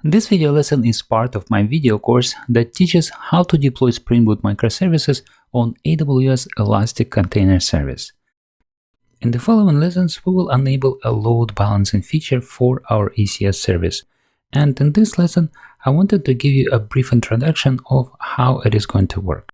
This video lesson is part of my video course that teaches how to deploy Spring Boot microservices on AWS Elastic Container Service. In the following lessons, we will enable a load balancing feature for our ECS service. And in this lesson, I wanted to give you a brief introduction of how it is going to work.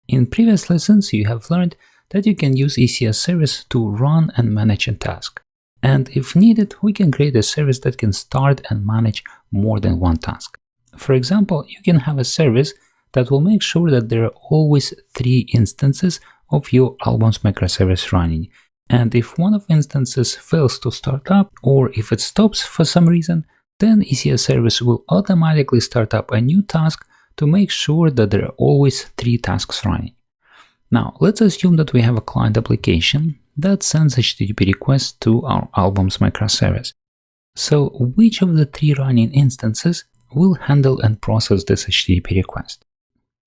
In previous lessons, you have learned that you can use ECS service to run and manage a task. And if needed, we can create a service that can start and manage more than one task. For example, you can have a service that will make sure that there are always 3 instances of your Albums microservice running. And if one of instances fails to start up, or if it stops for some reason, then ECS service will automatically start up a new task to make sure that there are always 3 tasks running. Now, let's assume that we have a client application that sends HTTP requests to our Albums microservice. So, which of the 3 running instances will handle and process this HTTP request?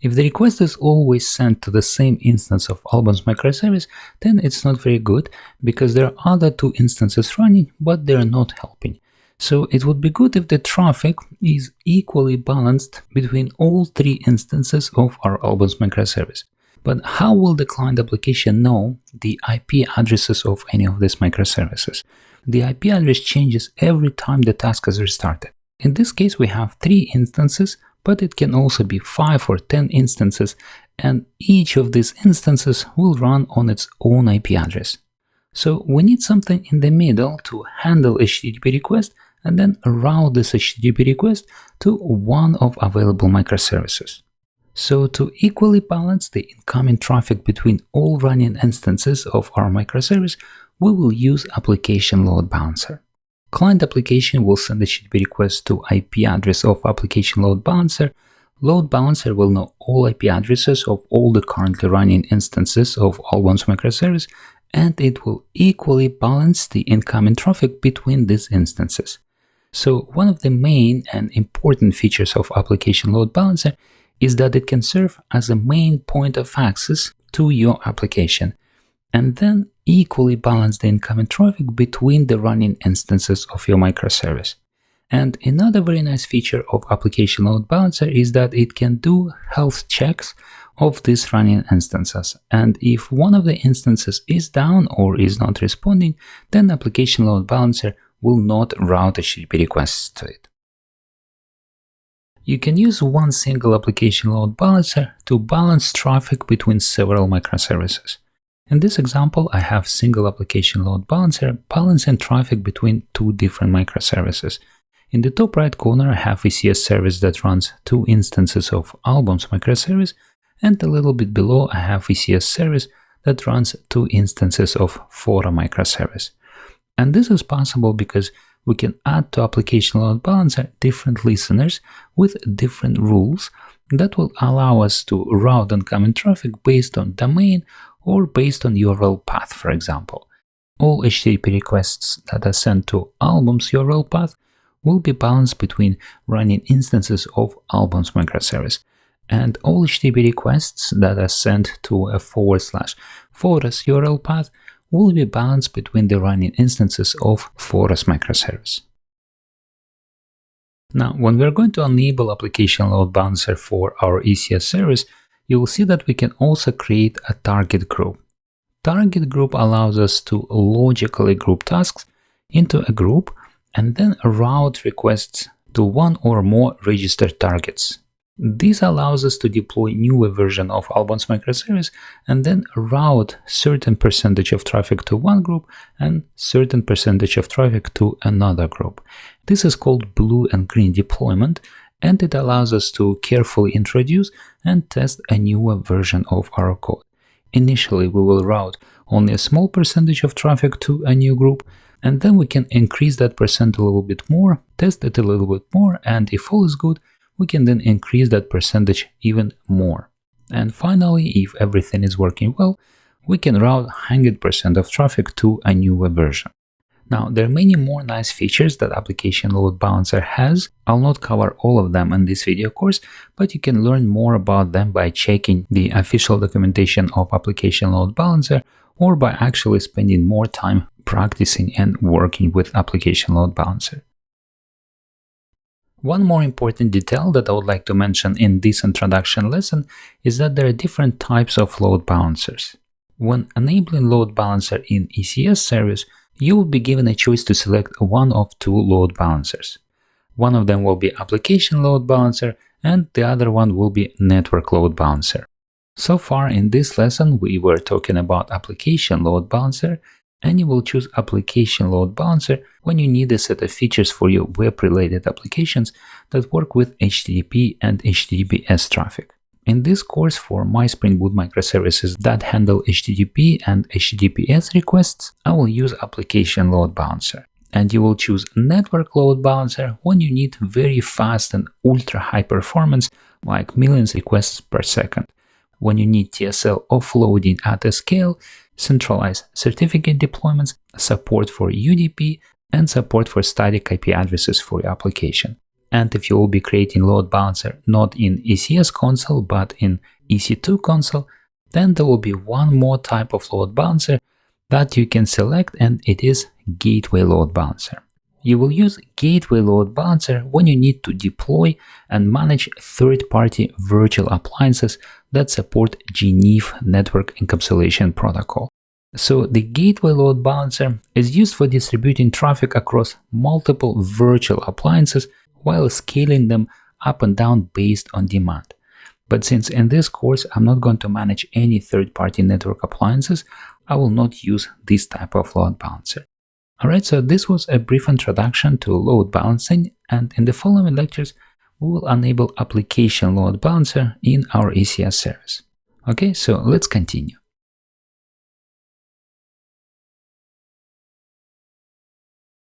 If the request is always sent to the same instance of Albums microservice, then it's not very good because there are other 2 instances running, but they are not helping. So it would be good if the traffic is equally balanced between all 3 instances of our Albums microservice. But how will the client application know the IP addresses of any of these microservices? The IP address changes every time the task is restarted. In this case, we have 3 instances, but it can also be 5 or 10 instances, and each of these instances will run on its own IP address. So we need something in the middle to handle HTTP request and then route this HTTP request to one of available microservices. So to equally balance the incoming traffic between all running instances of our microservice, we will use application load balancer. Client application will send HTTP request to IP address of application load balancer. Load balancer will know all IP addresses of all the currently running instances of Albums microservice, and it will equally balance the incoming traffic between these instances. So one of the main and important features of application load balancer is that it can serve as a main point of access to your application, and then equally balance the incoming traffic between the running instances of your microservice. And another very nice feature of application load balancer is that it can do health checks of these running instances. And if one of the instances is down or is not responding, then application load balancer will not route HTTP requests to it. You can use one single application load balancer to balance traffic between several microservices. In this example, I have single application load balancer balancing traffic between 2 different microservices. In the top right corner, I have ECS service that runs 2 instances of Albums microservice, and a little bit below, I have ECS service that runs 2 instances of Fora microservice. And this is possible because we can add to application load balancer different listeners with different rules that will allow us to route incoming traffic based on domain or based on URL path, for example. All HTTP requests that are sent to Albums URL path will be balanced between running instances of Albums microservice, and all HTTP requests that are sent to a /Foras URL path will be balanced between the running instances of Foras microservice. Now, when we're going to enable application load balancer for our ECS service, you will see that we can also create a target group. Target group allows us to logically group tasks into a group and then route requests to one or more registered targets. This allows us to deploy newer version of Albums microservice and then route certain percentage of traffic to one group and certain percentage of traffic to another group. This is called blue and green deployment, and it allows us to carefully introduce and test a newer version of our code. Initially, we will route only a small percentage of traffic to a new group, and then we can increase that percent a little bit more, test it a little bit more, and if all is good, we can then increase that percentage even more. And finally, if everything is working well, we can route 100% of traffic to a newer version. Now, there are many more nice features that application load balancer has. I'll not cover all of them in this video course, but you can learn more about them by checking the official documentation of application load balancer or by actually spending more time practicing and working with application load balancer. One more important detail that I would like to mention in this introduction lesson is that there are different types of load balancers. When enabling load balancer in ECS service, you will be given a choice to select one of two load balancers. One of them will be application load balancer and the other one will be network load balancer. So far in this lesson, we were talking about application load balancer, and you will choose application load balancer when you need a set of features for your web-related applications that work with HTTP and HTTPS traffic. In this course for my Spring Boot microservices that handle HTTP and HTTPS requests, I will use application load balancer. And you will choose network load balancer when you need very fast and ultra high performance, like millions of requests per second. When you need TSL offloading at a scale, centralized certificate deployments, support for UDP, and support for static IP addresses for your application. And if you will be creating load balancer not in ECS console but in EC2 console, then there will be one more type of load balancer that you can select, and it is gateway load balancer. You will use gateway load balancer when you need to deploy and manage third-party virtual appliances that support GNIF network encapsulation protocol. So the gateway load balancer is used for distributing traffic across multiple virtual appliances while scaling them up and down based on demand. But since in this course I'm not going to manage any third-party network appliances, I will not use this type of load balancer. Alright, so this was a brief introduction to load balancing, and in the following lectures we will enable application load balancer in our ECS service. Okay, so let's continue.